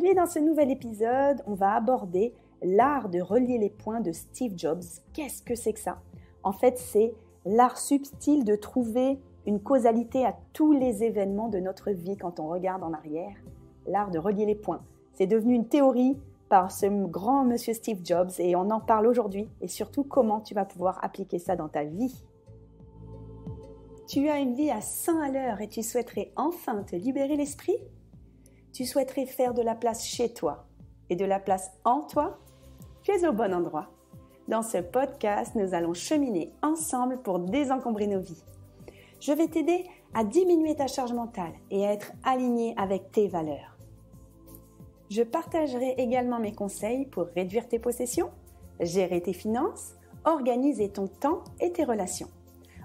Aujourd'hui, dans ce nouvel épisode, on va aborder l'art de relier les points de Steve Jobs. Qu'est-ce que c'est que ça? En fait, c'est l'art subtil de trouver une causalité à tous les événements de notre vie quand on regarde en arrière. L'art de relier les points. C'est devenu une théorie par ce grand monsieur Steve Jobs et on en parle aujourd'hui et surtout comment tu vas pouvoir appliquer ça dans ta vie. Tu as une vie à 100 à l'heure et tu souhaiterais enfin te libérer l'esprit? Tu souhaiterais faire de la place chez toi et de la place en toi? Tu es au bon endroit. Dans ce podcast, nous allons cheminer ensemble pour désencombrer nos vies. Je vais t'aider à diminuer ta charge mentale et à être aligné avec tes valeurs. Je partagerai également mes conseils pour réduire tes possessions, gérer tes finances, organiser ton temps et tes relations.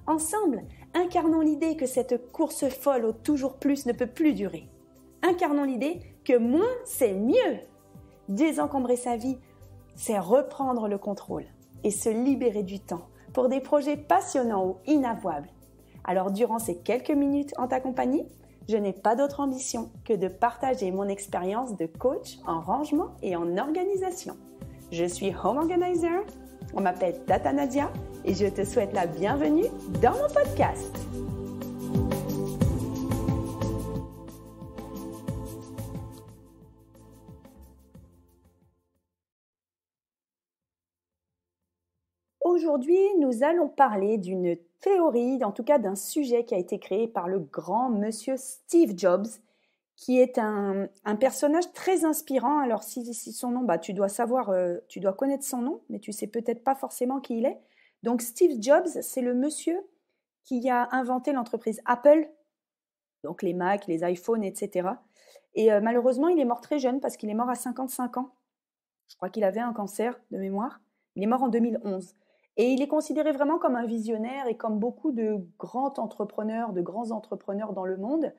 Ensemble, incarnons l'idée que cette course folle au toujours plus ne peut plus durer. Incarnons l'idée que moins, c'est mieux. Désencombrer sa vie, c'est reprendre le contrôle et se libérer du temps pour des projets passionnants ou inavouables. Alors, durant ces quelques minutes en ta compagnie, je n'ai pas d'autre ambition que de partager mon expérience de coach en rangement et en organisation. Je suis Home Organizer, on m'appelle Tata Nadia et je te souhaite la bienvenue dans mon podcast. Aujourd'hui, nous allons parler d'une théorie, en tout cas d'un sujet qui a été créé par le grand monsieur Steve Jobs, qui est un personnage très inspirant. Alors, si son nom, tu dois savoir, tu dois connaître son nom, mais tu sais peut-être pas forcément qui il est. Donc, Steve Jobs, c'est le monsieur qui a inventé l'entreprise Apple, donc les Mac, les iPhones, etc. Et malheureusement, il est mort très jeune parce qu'il est mort à 55 ans. Je crois qu'il avait un cancer de mémoire. Il est mort en 2011. Et il est considéré vraiment comme un visionnaire et comme beaucoup de grands entrepreneurs dans le monde.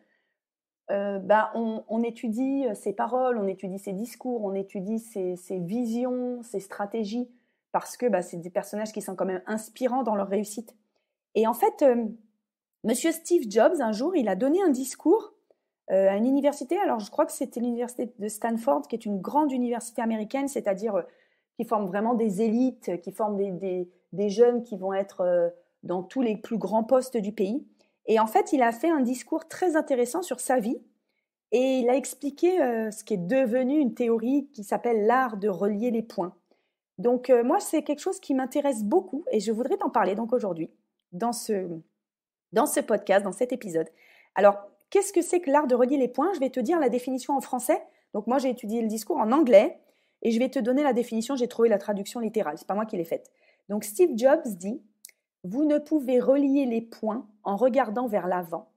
On étudie ses paroles, on étudie ses discours, on étudie ses visions, ses stratégies, parce que c'est des personnages qui sont quand même inspirants dans leur réussite. Et en fait, monsieur Steve Jobs, un jour, il a donné un discours à une université. Alors, je crois que c'était l'université de Stanford, qui est une grande université américaine, c'est-à-dire qui forme vraiment des élites, qui forme des jeunes qui vont être dans tous les plus grands postes du pays. Et en fait, il a fait un discours très intéressant sur sa vie et il a expliqué ce qui est devenu une théorie qui s'appelle l'art de relier les points. Donc, moi, c'est quelque chose qui m'intéresse beaucoup et je voudrais t'en parler donc aujourd'hui dans ce podcast, dans cet épisode. Alors, qu'est-ce que c'est que l'art de relier les points? Je vais te dire la définition en français. Donc, moi, j'ai étudié le discours en anglais et je vais te donner la définition. J'ai trouvé la traduction littérale. C'est pas moi qui l'ai faite. Donc, Steve Jobs dit: vous ne pouvez relier les points en regardant vers l'avant.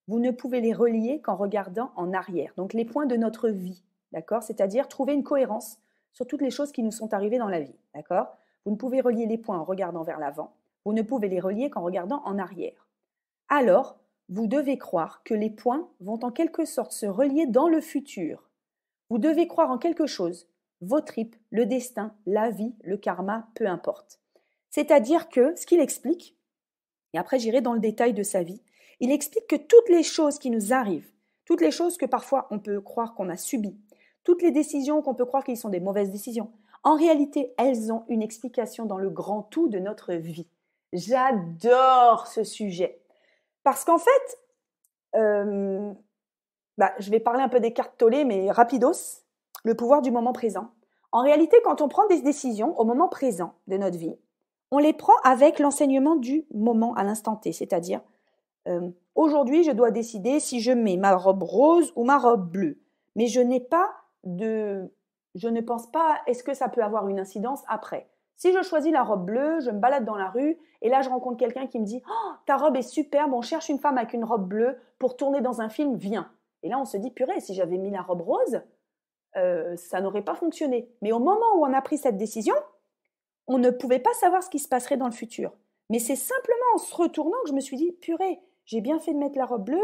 Vous ne pouvez les relier qu'en regardant en arrière. Donc, les points de notre vie, d'accord? C'est-à-dire trouver une cohérence sur toutes les choses qui nous sont arrivées dans la vie, d'accord? Vous ne pouvez relier les points en regardant vers l'avant. Vous ne pouvez les relier qu'en regardant en arrière. Alors, vous devez croire que les points vont en quelque sorte se relier dans le futur. Vous devez croire en quelque chose, vos tripes, le destin, la vie, le karma, peu importe. C'est-à-dire que, ce qu'il explique, et après j'irai dans le détail de sa vie, il explique que toutes les choses qui nous arrivent, toutes les choses que parfois on peut croire qu'on a subies, toutes les décisions qu'on peut croire qu'elles sont des mauvaises décisions, en réalité, elles ont une explication dans le grand tout de notre vie. J'adore ce sujet. Parce qu'en fait, je vais parler un peu des cartes tollées, mais rapidos, le pouvoir du moment présent. En réalité, quand on prend des décisions au moment présent de notre vie, on les prend avec l'enseignement du moment à l'instant T, c'est-à-dire aujourd'hui, je dois décider si je mets ma robe rose ou ma robe bleue. Mais je ne pense pas, est-ce que ça peut avoir une incidence après? Si je choisis la robe bleue, je me balade dans la rue et là, je rencontre quelqu'un qui me dit « Oh, ta robe est superbe, on cherche une femme avec une robe bleue pour tourner dans un film, viens ». Et là, on se dit « Purée, si j'avais mis la robe rose, ça n'aurait pas fonctionné ». Mais au moment où on a pris cette décision, on ne pouvait pas savoir ce qui se passerait dans le futur. Mais c'est simplement en se retournant que je me suis dit « Purée, j'ai bien fait de mettre la robe bleue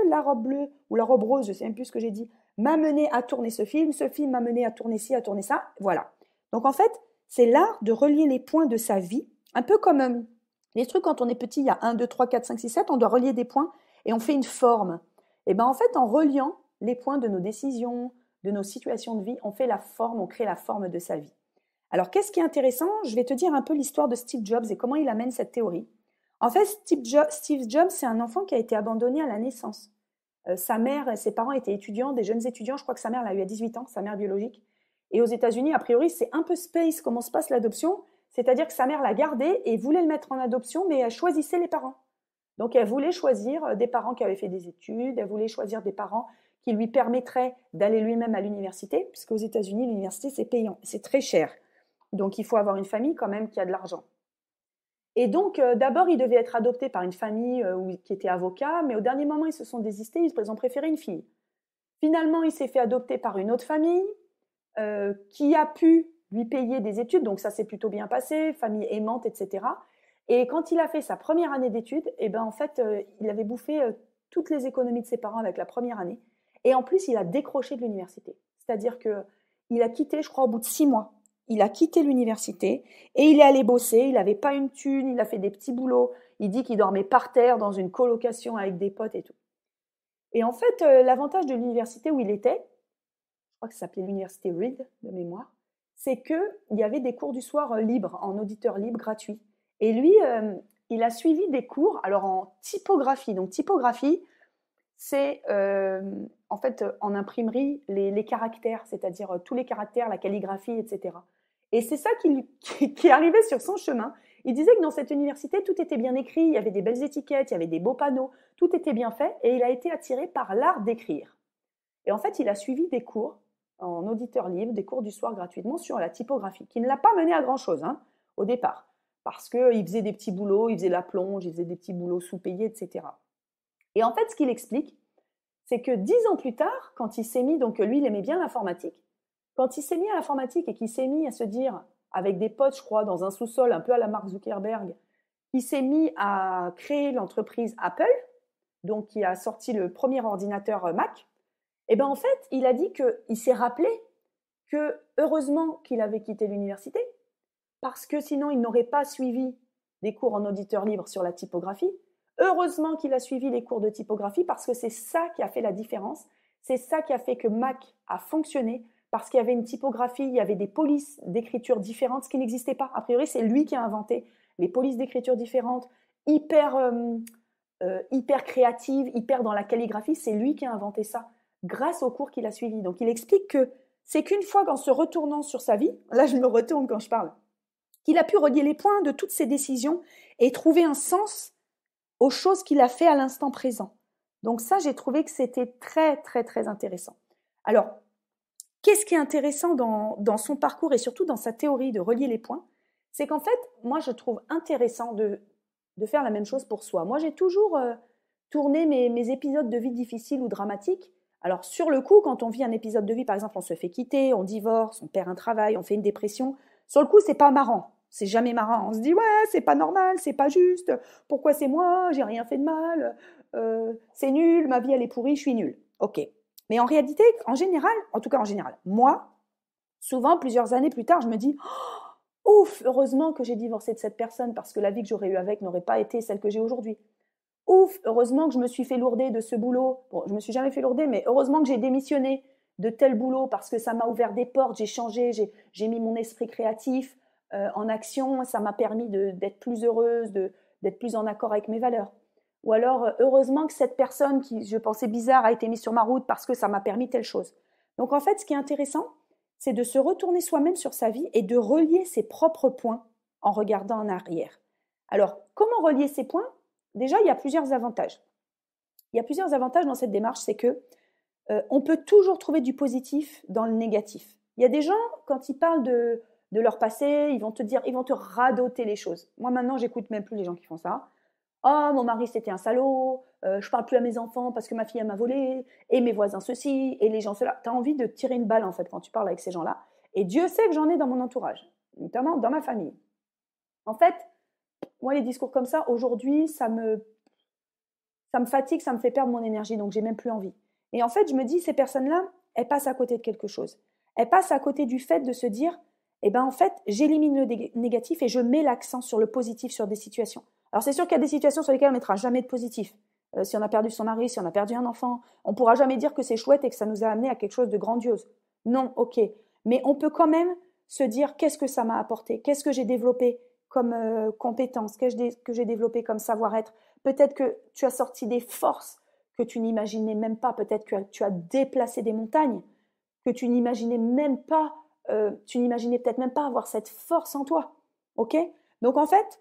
ou la robe rose, je ne sais même plus ce que j'ai dit, m'a mené à tourner ce film m'a mené à tourner ci, à tourner ça, voilà. » Donc en fait, c'est l'art de relier les points de sa vie, un peu comme les trucs quand on est petit, il y a 1, 2, 3, 4, 5, 6, 7, on doit relier des points et on fait une forme. Et bien en fait, en reliant les points de nos décisions, de nos situations de vie, on fait la forme, on crée la forme de sa vie. Alors, qu'est-ce qui est intéressant? Je vais te dire un peu l'histoire de Steve Jobs et comment il amène cette théorie. En fait, Steve Jobs, c'est un enfant qui a été abandonné à la naissance. Sa mère, ses parents étaient étudiants, des jeunes étudiants. Je crois que sa mère l'a eu à 18 ans, sa mère biologique. Et aux États-Unis, a priori, c'est un peu space comment se passe l'adoption. C'est-à-dire que sa mère l'a gardé et voulait le mettre en adoption, mais elle choisissait les parents. Donc, elle voulait choisir des parents qui avaient fait des études, elle voulait choisir des parents qui lui permettraient d'aller lui-même à l'université, puisqu'aux États-Unis, l'université, c'est payant, c'est très cher. Donc, il faut avoir une famille quand même qui a de l'argent. Et donc, d'abord, il devait être adopté par une famille qui était avocat, mais au dernier moment, ils se sont désistés, ils ont préféré une fille. Finalement, il s'est fait adopter par une autre famille qui a pu lui payer des études, donc ça s'est plutôt bien passé, famille aimante, etc. Et quand il a fait sa première année d'études, eh ben, en fait, il avait bouffé toutes les économies de ses parents avec la première année. Et en plus, il a décroché de l'université. C'est-à-dire qu'il a quitté, je crois, au bout de 6 mois. Il a quitté l'université et il est allé bosser. Il n'avait pas une thune, il a fait des petits boulots. Il dit qu'il dormait par terre dans une colocation avec des potes et tout. Et en fait, l'avantage de l'université où il était, je crois que ça s'appelait l'université Reed de mémoire, c'est qu'il y avait des cours du soir libres, en auditeur libre, gratuit. Et lui, il a suivi des cours, alors en typographie. Donc typographie, c'est en fait en imprimerie les caractères, c'est-à-dire tous les caractères, la calligraphie, etc. Et c'est ça qui est arrivé sur son chemin. Il disait que dans cette université, tout était bien écrit, il y avait des belles étiquettes, il y avait des beaux panneaux, tout était bien fait, et il a été attiré par l'art d'écrire. Et en fait, il a suivi des cours en auditeur libre, des cours du soir gratuitement sur la typographie, qui ne l'a pas mené à grand-chose au départ, parce qu'il faisait des petits boulots, il faisait la plonge, il faisait des petits boulots sous-payés, etc. Et en fait, ce qu'il explique, c'est que 10 ans plus tard, quand il s'est mis, donc lui, il aimait bien l'informatique, quand il s'est mis à l'informatique et qu'il s'est mis à se dire, avec des potes, je crois, dans un sous-sol, un peu à la Mark Zuckerberg, il s'est mis à créer l'entreprise Apple, donc qui a sorti le premier ordinateur Mac, et bien en fait, il a dit qu'il s'est rappelé que heureusement qu'il avait quitté l'université, parce que sinon il n'aurait pas suivi des cours en auditeur libre sur la typographie. Heureusement qu'il a suivi les cours de typographie parce que c'est ça qui a fait la différence. C'est ça qui a fait que Mac a fonctionné parce qu'il y avait une typographie, il y avait des polices d'écriture différentes, ce qui n'existait pas. A priori, c'est lui qui a inventé les polices d'écriture différentes, hyper créatives, hyper dans la calligraphie. C'est lui qui a inventé ça grâce aux cours qu'il a suivis. Donc, il explique que c'est qu'une fois qu'en se retournant sur sa vie, là, je me retourne quand je parle, qu'il a pu relier les points de toutes ses décisions et trouver un sens aux choses qu'il a fait à l'instant présent. Donc ça, j'ai trouvé que c'était très, très, très intéressant. Alors, qu'est-ce qui est intéressant dans son parcours et surtout dans sa théorie de relier les points? C'est qu'en fait, moi, je trouve intéressant de faire la même chose pour soi. Moi, j'ai toujours tourné mes épisodes de vie difficiles ou dramatiques. Alors, sur le coup, quand on vit un épisode de vie, par exemple, on se fait quitter, on divorce, on perd un travail, on fait une dépression, sur le coup, c'est pas marrant. C'est jamais marrant. On se dit, ouais, c'est pas normal, c'est pas juste. Pourquoi c'est moi? J'ai rien fait de mal. C'est nul, ma vie, elle est pourrie, je suis nulle. Ok. Mais en réalité, en général, moi, souvent, plusieurs années plus tard, je me dis, oh, ouf, heureusement que j'ai divorcé de cette personne parce que la vie que j'aurais eue avec n'aurait pas été celle que j'ai aujourd'hui. Ouf, heureusement que je me suis fait lourder de ce boulot. Bon, je me suis jamais fait lourder, mais heureusement que j'ai démissionné de tel boulot parce que ça m'a ouvert des portes, j'ai changé, j'ai mis mon esprit créatif en action, ça m'a permis d'être plus heureuse, d'être plus en accord avec mes valeurs. Ou alors, heureusement que cette personne qui je pensais bizarre a été mise sur ma route parce que ça m'a permis telle chose. Donc en fait, ce qui est intéressant, c'est de se retourner soi-même sur sa vie et de relier ses propres points en regardant en arrière. Alors, comment relier ces points? Déjà, il y a plusieurs avantages. Il y a plusieurs avantages dans cette démarche, c'est que on peut toujours trouver du positif dans le négatif. Il y a des gens, quand ils parlent de leur passé, ils vont te radoter les choses. Moi, maintenant, j'écoute même plus les gens qui font ça. Oh, mon mari, c'était un salaud, je parle plus à mes enfants parce que ma fille, elle m'a volé, et mes voisins ceci, et les gens cela. Tu as envie de tirer une balle, en fait, quand tu parles avec ces gens-là. Et Dieu sait que j'en ai dans mon entourage, notamment dans ma famille. En fait, moi, les discours comme ça, aujourd'hui, ça me fatigue, ça me fait perdre mon énergie, donc j'ai même plus envie. Et en fait, je me dis, ces personnes-là, elles passent à côté de quelque chose. Elles passent à côté du fait de se dire, eh ben en fait, j'élimine le négatif et je mets l'accent sur le positif sur des situations. Alors c'est sûr qu'il y a des situations sur lesquelles on ne mettra jamais de positif. si on a perdu son mari, si on a perdu un enfant. On ne pourra jamais dire que c'est chouette et que ça nous a amené à quelque chose de grandiose. Non, ok. Mais on peut quand même se dire qu'est-ce que ça m'a apporté, qu'est-ce que j'ai développé comme compétences, qu'est-ce que j'ai développé comme savoir-être. Peut-être que tu as sorti des forces que tu n'imaginais même pas. Peut-être que tu as déplacé des montagnes que tu n'imaginais même pas. Tu n'imaginais peut-être même pas avoir cette force en toi. Ok ? Donc en fait,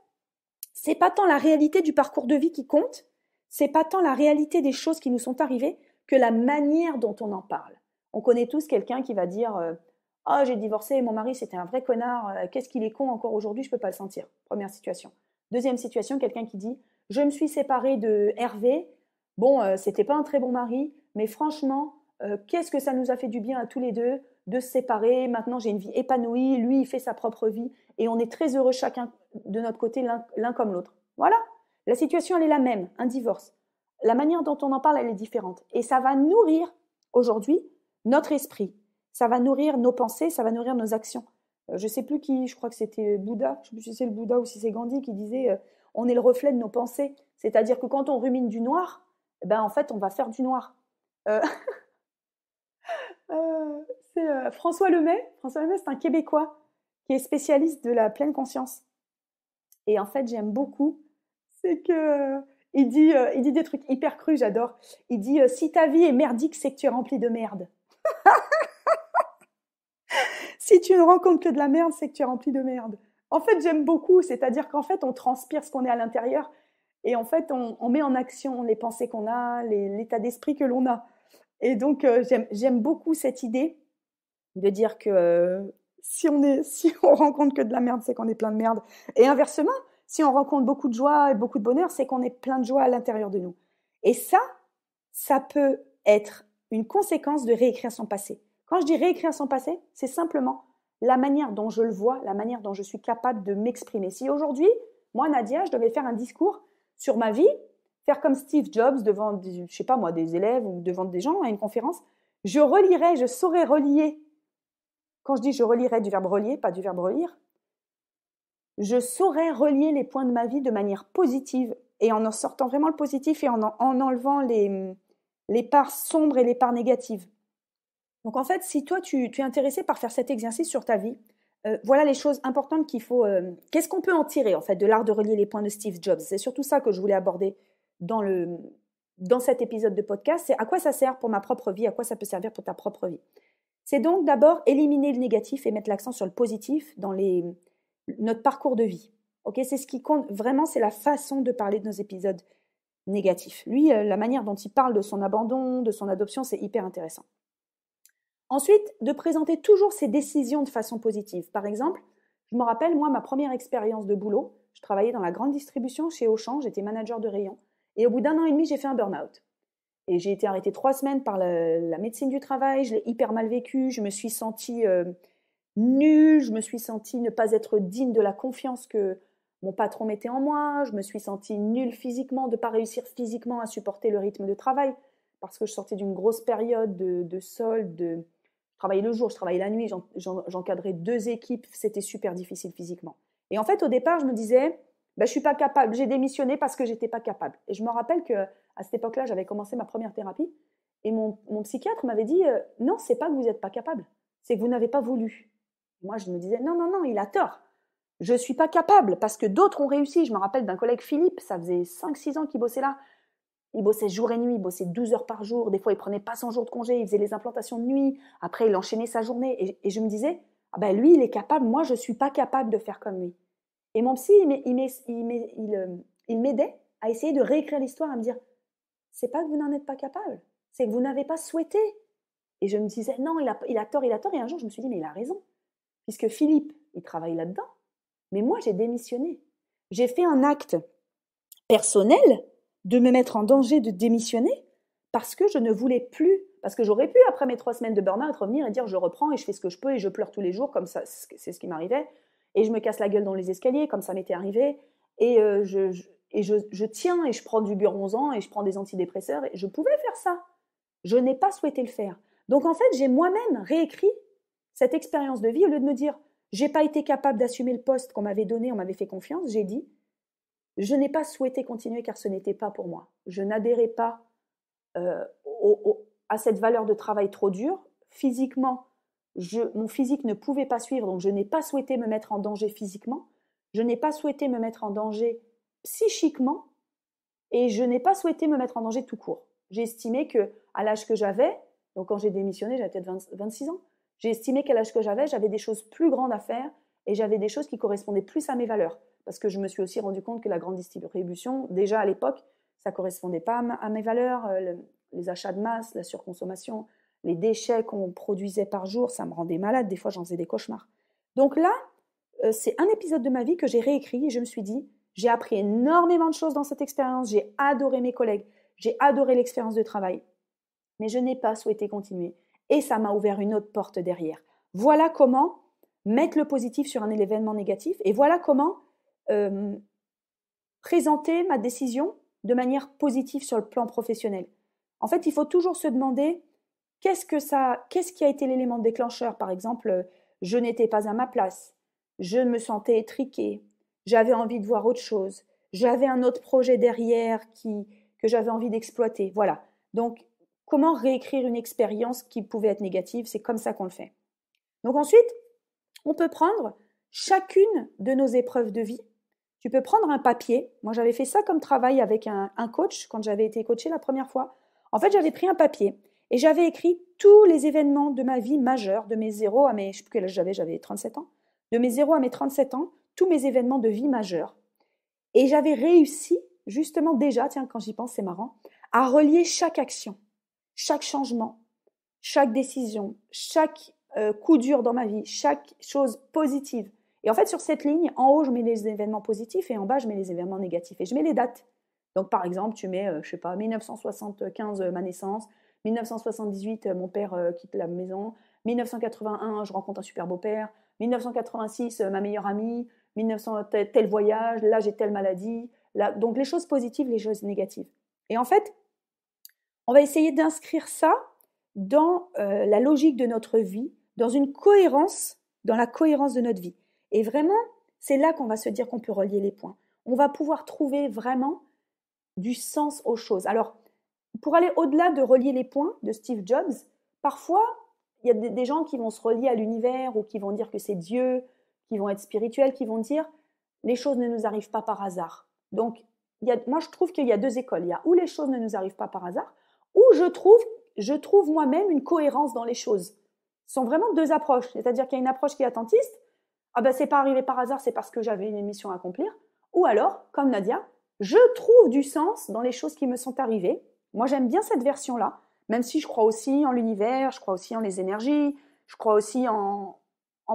c'est pas tant la réalité du parcours de vie qui compte, c'est pas tant la réalité des choses qui nous sont arrivées que la manière dont on en parle. On connaît tous quelqu'un qui va dire ah, j'ai divorcé, mon mari c'était un vrai connard, qu'est-ce qu'il est con encore aujourd'hui, je peux pas le sentir. Première situation. Deuxième situation, quelqu'un qui dit je me suis séparée de Hervé, bon, c'était pas un très bon mari, mais franchement, qu'est-ce que ça nous a fait du bien à tous les deux de se séparer, maintenant j'ai une vie épanouie, lui il fait sa propre vie, et on est très heureux chacun de notre côté, l'un comme l'autre. Voilà, la situation elle est la même, un divorce. La manière dont on en parle, elle est différente. Et ça va nourrir, aujourd'hui, notre esprit. Ça va nourrir nos pensées, ça va nourrir nos actions. Je ne sais plus qui, je crois que c'était Bouddha, je ne sais plus si c'est le Bouddha ou si c'est Gandhi qui disait on est le reflet de nos pensées. C'est-à-dire que quand on rumine du noir, ben en fait, on va faire du noir. C'est François Lemay. François Lemay, c'est un Québécois qui est spécialiste de la pleine conscience. Et en fait, j'aime beaucoup, c'est que il dit des trucs hyper crus, j'adore. Il dit si ta vie est merdique, c'est que tu es rempli de merde. Si tu ne rencontres que de la merde, c'est que tu es rempli de merde. En fait, j'aime beaucoup, c'est-à-dire qu'en fait, on transpire ce qu'on est à l'intérieur et en fait, on met en action les pensées qu'on a, l'état d'esprit que l'on a. Et donc, j'aime beaucoup cette idée de dire que si on rencontre que de la merde, c'est qu'on est plein de merde. Et inversement, si on rencontre beaucoup de joie et beaucoup de bonheur, c'est qu'on est plein de joie à l'intérieur de nous. Et ça peut être une conséquence de réécrire son passé. Quand je dis réécrire son passé, c'est simplement la manière dont je le vois, la manière dont je suis capable de m'exprimer. Si aujourd'hui, moi, Nadia, je devais faire un discours sur ma vie, faire comme Steve Jobs devant, je sais pas moi, des élèves ou devant des gens à une conférence, je saurais relier. Quand je dis je relirais du verbe relier, pas du verbe relire, je saurais relier les points de ma vie de manière positive et en sortant vraiment le positif et en enlevant les parts sombres et les parts négatives. Donc en fait, si toi tu es intéressé par faire cet exercice sur ta vie, voilà les choses importantes qu'il faut. Qu'est-ce qu'on peut en tirer en fait de l'art de relier les points de Steve Jobs? C'est surtout ça que je voulais aborder dans cet épisode de podcast. C'est à quoi ça sert pour ma propre vie, à quoi ça peut servir pour ta propre vie. C'est donc d'abord éliminer le négatif et mettre l'accent sur le positif dans notre parcours de vie. Okay, c'est ce qui compte vraiment, c'est la façon de parler de nos épisodes négatifs. Lui, la manière dont il parle de son abandon, de son adoption, c'est hyper intéressant. Ensuite, de présenter toujours ses décisions de façon positive. Par exemple, je me rappelle, moi, ma première expérience de boulot, je travaillais dans la grande distribution chez Auchan, j'étais manager de rayon, et au bout d'1 an et demi, j'ai fait un burn-out. Et j'ai été arrêtée 3 semaines par la médecine du travail, je l'ai hyper mal vécu, je me suis sentie nulle, je me suis sentie ne pas être digne de la confiance que mon patron mettait en moi, je me suis sentie nulle physiquement, de ne pas réussir physiquement à supporter le rythme de travail, parce que je sortais d'une grosse période de solde, je travaillais le jour, je travaillais la nuit, j'encadrais 2 équipes, c'était super difficile physiquement. Et en fait, au départ, je me disais, je suis pas capable, j'ai démissionné parce que j'étais pas capable. Et je me rappelle qu'à cette époque-là, j'avais commencé ma première thérapie, et mon psychiatre m'avait dit, non, c'est pas que vous n'êtes pas capable, c'est que vous n'avez pas voulu. Moi, je me disais, non, il a tort. Je ne suis pas capable parce que d'autres ont réussi. Je me rappelle d'un collègue Philippe, ça faisait 5-6 ans qu'il bossait là. Il bossait jour et nuit, il bossait 12 heures par jour. Des fois, il prenait pas 100 jours de congé, il faisait les implantations de nuit. Après, il enchaînait sa journée. Et je me disais, lui, il est capable, moi, je ne suis pas capable de faire comme lui. Et mon psy, il m'aidait à essayer de réécrire l'histoire, à me dire, c'est pas que vous n'en êtes pas capable, c'est que vous n'avez pas souhaité. Et je me disais, non, il a tort. Et un jour, je me suis dit, mais il a raison. Puisque Philippe, il travaille là-dedans. Mais moi, j'ai démissionné. J'ai fait un acte personnel de me mettre en danger de démissionner parce que je ne voulais plus. Parce que j'aurais pu, après mes 3 semaines de burn-out, revenir et dire je reprends et je fais ce que je peux et je pleure tous les jours, comme ça, c'est ce qui m'arrivait. Et je me casse la gueule dans les escaliers, comme ça m'était arrivé. Et je tiens et je prends du Buronzan et je prends des antidépresseurs. Et je pouvais faire ça. Je n'ai pas souhaité le faire. Donc en fait, j'ai moi-même réécrit cette expérience de vie. Au lieu de me dire j'ai pas été capable d'assumer le poste qu'on m'avait donné, on m'avait fait confiance, j'ai dit je n'ai pas souhaité continuer car ce n'était pas pour moi. Je n'adhérais pas à cette valeur de travail trop dure. Physiquement, mon physique ne pouvait pas suivre, donc je n'ai pas souhaité me mettre en danger physiquement. Je n'ai pas souhaité me mettre en danger psychiquement et je n'ai pas souhaité me mettre en danger tout court. J'ai estimé qu'à l'âge que j'avais, donc quand j'ai démissionné, j'avais peut-être 26 ans, j'ai estimé qu'à l'âge que j'avais des choses plus grandes à faire et j'avais des choses qui correspondaient plus à mes valeurs. Parce que je me suis aussi rendu compte que la grande distribution, déjà à l'époque, ça ne correspondait pas à mes valeurs. Les achats de masse, la surconsommation, les déchets qu'on produisait par jour, ça me rendait malade. Des fois, j'en faisais des cauchemars. Donc là, c'est un épisode de ma vie que j'ai réécrit et je me suis dit, j'ai appris énormément de choses dans cette expérience, j'ai adoré mes collègues, j'ai adoré l'expérience de travail, mais je n'ai pas souhaité continuer. Et ça m'a ouvert une autre porte derrière. Voilà comment mettre le positif sur un événement négatif et voilà comment présenter ma décision de manière positive sur le plan professionnel. En fait, il faut toujours se demander qu'est-ce qui a été l'élément déclencheur. Par exemple, je n'étais pas à ma place, je me sentais étriquée, j'avais envie de voir autre chose, j'avais un autre projet derrière que j'avais envie d'exploiter. Voilà. Donc, comment réécrire une expérience qui pouvait être négative? C'est comme ça qu'on le fait. Donc ensuite, on peut prendre chacune de nos épreuves de vie. Tu peux prendre un papier. Moi, j'avais fait ça comme travail avec un coach quand j'avais été coachée la première fois. En fait, j'avais pris un papier et j'avais écrit tous les événements de ma vie majeurs, de mes 0 à mes, je sais plus quel âge j'avais 37 ans, de mes 0 à mes 37 ans, tous mes événements de vie majeurs. Et j'avais réussi, justement déjà, tiens, quand j'y pense, c'est marrant, à relier chaque action, chaque changement, chaque décision, chaque coup dur dans ma vie, chaque chose positive. Et en fait, sur cette ligne, en haut, je mets les événements positifs et en bas, je mets les événements négatifs. Et je mets les dates. Donc, par exemple, tu mets, je sais pas, 1975, ma naissance, 1978, mon père quitte la maison, 1981, je rencontre un super beau-père, 1986, ma meilleure amie, 1900, tel voyage, là, j'ai telle maladie. Là. Donc, les choses positives, les choses négatives. Et en fait, on va essayer d'inscrire ça dans la logique de notre vie, dans une cohérence, dans la cohérence de notre vie. Et vraiment, c'est là qu'on va se dire qu'on peut relier les points. On va pouvoir trouver vraiment du sens aux choses. Alors, pour aller au-delà de relier les points de Steve Jobs, parfois, il y a des gens qui vont se relier à l'univers ou qui vont dire que c'est Dieu, qui vont être spirituels, qui vont dire les choses ne nous arrivent pas par hasard. Donc, moi, je trouve qu'il y a deux écoles. Il y a où les choses ne nous arrivent pas par hasard, ou je trouve moi-même une cohérence dans les choses. Ce sont vraiment deux approches. C'est-à-dire qu'il y a une approche qui est attentiste. Ah ben, c'est pas arrivé par hasard, c'est parce que j'avais une mission à accomplir. Ou alors, comme Nadia, je trouve du sens dans les choses qui me sont arrivées. Moi, j'aime bien cette version-là, même si je crois aussi en l'univers, je crois aussi en les énergies, je crois aussi en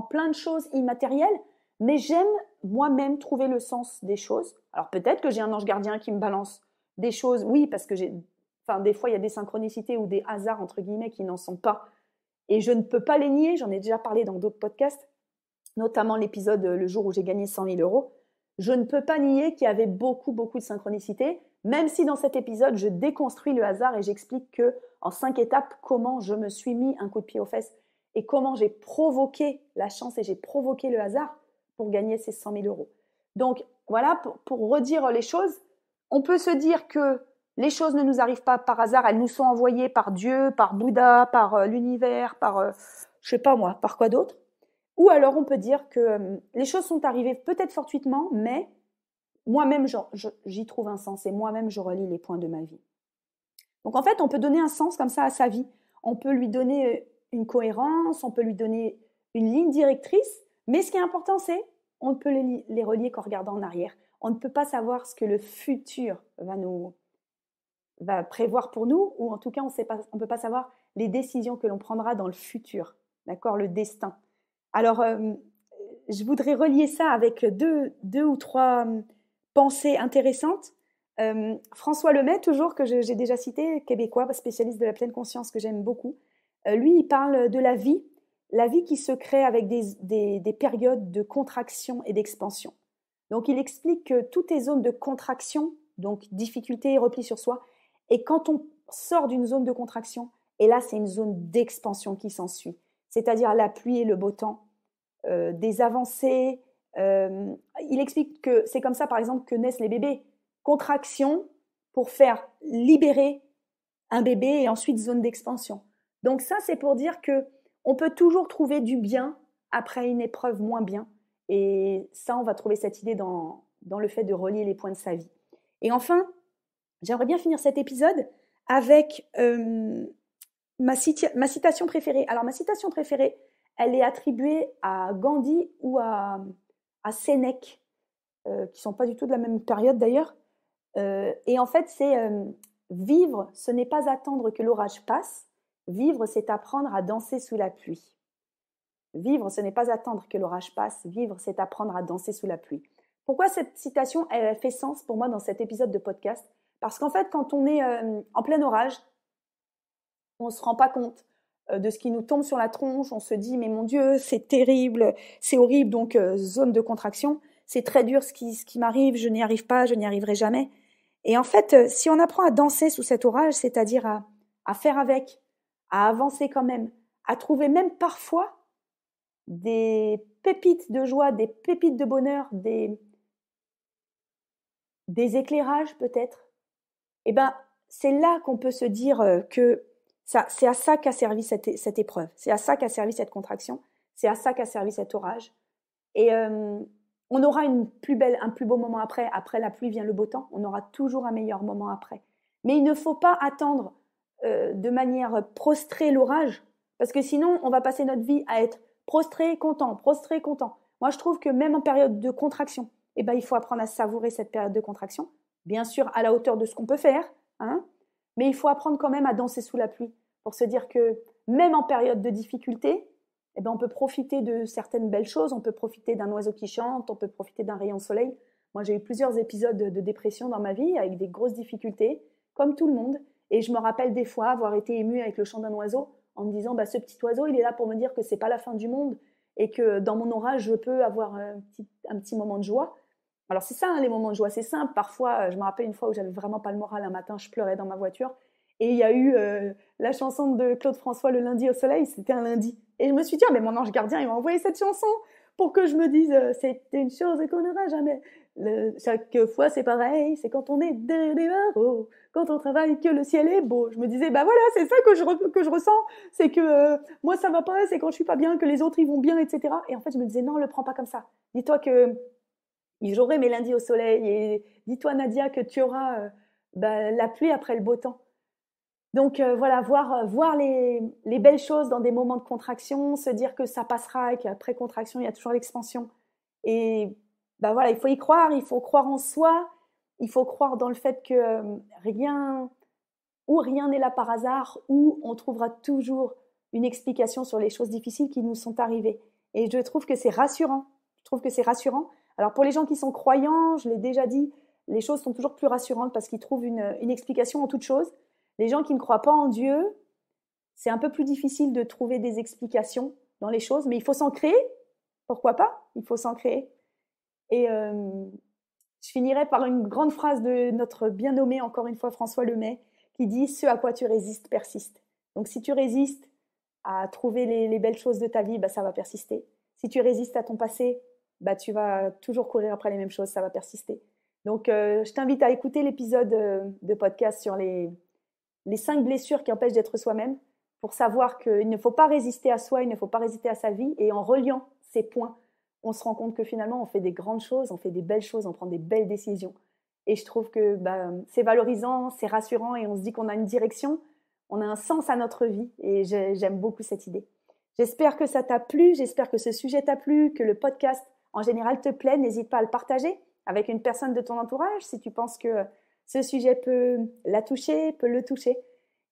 plein de choses immatérielles, mais j'aime moi-même trouver le sens des choses. Alors peut-être que j'ai un ange gardien qui me balance des choses, oui, parce que des fois, il y a des synchronicités ou des hasards, entre guillemets, qui n'en sont pas. Et je ne peux pas les nier, j'en ai déjà parlé dans d'autres podcasts, notamment l'épisode le jour où j'ai gagné 100 000 euros. Je ne peux pas nier qu'il y avait beaucoup, beaucoup de synchronicité, même si dans cet épisode, je déconstruis le hasard et j'explique que en 5 étapes, comment je me suis mis un coup de pied aux fesses et comment j'ai provoqué la chance et j'ai provoqué le hasard pour gagner ces 100 000 euros. Donc, voilà, pour redire les choses, on peut se dire que les choses ne nous arrivent pas par hasard, elles nous sont envoyées par Dieu, par Bouddha, par l'univers, par, je sais pas moi, par quoi d'autre. Ou alors on peut dire que les choses sont arrivées peut-être fortuitement, mais moi-même j'y trouve un sens et moi-même je relie les points de ma vie. Donc en fait, on peut donner un sens comme ça à sa vie. On peut lui donner une cohérence, on peut lui donner une ligne directrice, mais ce qui est important, c'est on ne peut les relier qu'en regardant en arrière. On ne peut pas savoir ce que le futur va prévoir pour nous, ou en tout cas, on ne peut pas savoir les décisions que l'on prendra dans le futur, d'accord, le destin. Alors, je voudrais relier ça avec deux ou trois pensées intéressantes. François Lemay, toujours, que j'ai déjà cité, québécois, spécialiste de la pleine conscience, que j'aime beaucoup. Lui, il parle de la vie qui se crée avec des périodes de contraction et d'expansion. Donc, il explique que toutes les zones de contraction, donc difficulté et repli sur soi, et quand on sort d'une zone de contraction, et là, c'est une zone d'expansion qui s'ensuit, c'est-à-dire la pluie et le beau temps, des avancées, Il explique que c'est comme ça, par exemple, que naissent les bébés. Contraction pour faire libérer un bébé et ensuite zone d'expansion. Donc ça, c'est pour dire que on peut toujours trouver du bien après une épreuve moins bien. Et ça, on va trouver cette idée dans le fait de relier les points de sa vie. Et enfin, j'aimerais bien finir cet épisode avec ma citation préférée. Alors, ma citation préférée, elle est attribuée à Gandhi ou à Sénèque, qui ne sont pas du tout de la même période d'ailleurs. Et en fait, c'est vivre, ce n'est pas attendre que l'orage passe. Vivre, c'est apprendre à danser sous la pluie. Vivre, ce n'est pas attendre que l'orage passe. Vivre, c'est apprendre à danser sous la pluie. Pourquoi cette citation, elle fait sens pour moi dans cet épisode de podcast? Parce qu'en fait, quand on est en plein orage, on ne se rend pas compte de ce qui nous tombe sur la tronche. On se dit, mais mon Dieu, c'est terrible, c'est horrible, donc zone de contraction. C'est très dur ce qui m'arrive, je n'y arrive pas, je n'y arriverai jamais. Et en fait, si on apprend à danser sous cet orage, c'est-à-dire à faire avec, à avancer quand même, à trouver même parfois des pépites de joie, des pépites de bonheur, des éclairages peut-être, eh ben, c'est là qu'on peut se dire que c'est à ça qu'a servi cette épreuve, c'est à ça qu'a servi cette contraction, c'est à ça qu'a servi cet orage. Et on aura un plus beau moment après. Après la pluie vient le beau temps. On aura toujours un meilleur moment après. Mais il ne faut pas attendre de manière prostrée l'orage, parce que sinon, on va passer notre vie à être prostré, content, prostré, content. Moi, je trouve que même en période de contraction, eh ben, il faut apprendre à savourer cette période de contraction. Bien sûr, à la hauteur de ce qu'on peut faire, hein, mais il faut apprendre quand même à danser sous la pluie pour se dire que même en période de difficulté, eh ben, on peut profiter de certaines belles choses, on peut profiter d'un oiseau qui chante, on peut profiter d'un rayon de soleil. Moi, j'ai eu plusieurs épisodes de dépression dans ma vie avec des grosses difficultés, comme tout le monde. Et je me rappelle des fois avoir été émue avec le chant d'un oiseau en me disant bah, ce petit oiseau, il est là pour me dire que c'est pas la fin du monde et que dans mon orage, je peux avoir un petit moment de joie. Alors c'est ça, hein, les moments de joie, c'est simple. Parfois, je me rappelle une fois où j'avais vraiment pas le moral un matin, je pleurais dans ma voiture. Et il y a eu la chanson de Claude François, Le lundi au soleil, c'était un lundi. Et je me suis dit, oh, mais mon ange gardien, il m'a envoyé cette chanson pour que je me dise, c'est une chose qu'on n'aura jamais. Chaque fois, c'est pareil, c'est quand on est derrière des barreaux, quand on travaille, que le ciel est beau. Je me disais, bah voilà, c'est ça que je ressens, c'est que moi, ça va pas, c'est quand je suis pas bien, que les autres, ils vont bien, etc. Et en fait, je me disais, non, le prends pas comme ça. Dis-toi que j'aurai mes lundis au soleil, et dis-toi, Nadia, que tu auras la pluie après le beau temps. Donc voilà, voir les belles choses dans des moments de contraction, se dire que ça passera et qu'après contraction, il y a toujours l'expansion. Et bah voilà, il faut y croire, il faut croire en soi, il faut croire dans le fait que rien n'est là par hasard, ou on trouvera toujours une explication sur les choses difficiles qui nous sont arrivées. Et je trouve que c'est rassurant. Alors pour les gens qui sont croyants, je l'ai déjà dit, les choses sont toujours plus rassurantes parce qu'ils trouvent une explication en toute chose. Les gens qui ne croient pas en Dieu, c'est un peu plus difficile de trouver des explications dans les choses, mais il faut s'en créer. Pourquoi pas? Il faut s'en créer. Et je finirai par une grande phrase de notre bien nommé, encore une fois, François Lemay, qui dit « Ce à quoi tu résistes persiste ». Donc si tu résistes à trouver les belles choses de ta vie, bah, ça va persister. Si tu résistes à ton passé, bah, tu vas toujours courir après les mêmes choses, ça va persister. Donc je t'invite à écouter l'épisode de podcast sur les 5 blessures qui empêchent d'être soi-même, pour savoir qu'il ne faut pas résister à soi, il ne faut pas résister à sa vie. Et en reliant ces points, on se rend compte que finalement, on fait des grandes choses, on fait des belles choses, on prend des belles décisions. Et je trouve que c'est valorisant, c'est rassurant, et on se dit qu'on a une direction, on a un sens à notre vie. Et j'aime beaucoup cette idée. J'espère que ça t'a plu, j'espère que ce sujet t'a plu, que le podcast en général te plaît. N'hésite pas à le partager avec une personne de ton entourage si tu penses que ce sujet peut la toucher, peut le toucher.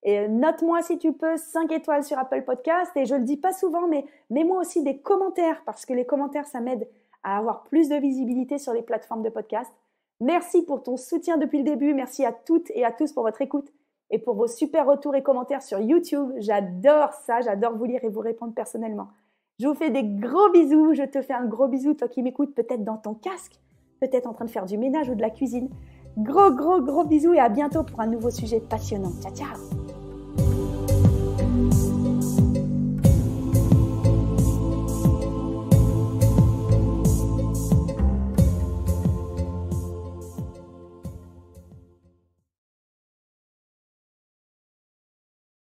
Et note-moi si tu peux 5 étoiles sur Apple Podcast. Et je le dis pas souvent, mais mets-moi aussi des commentaires, parce que les commentaires, ça m'aide à avoir plus de visibilité sur les plateformes de podcast. Merci pour ton soutien depuis le début. Merci à toutes et à tous pour votre écoute et pour vos super retours et commentaires sur YouTube. J'adore ça, j'adore vous lire et vous répondre personnellement. Je vous fais des gros bisous. Je te fais un gros bisou, toi qui m'écoutes peut-être dans ton casque, peut-être en train de faire du ménage ou de la cuisine. Gros bisous et à bientôt pour un nouveau sujet passionnant. Ciao, ciao!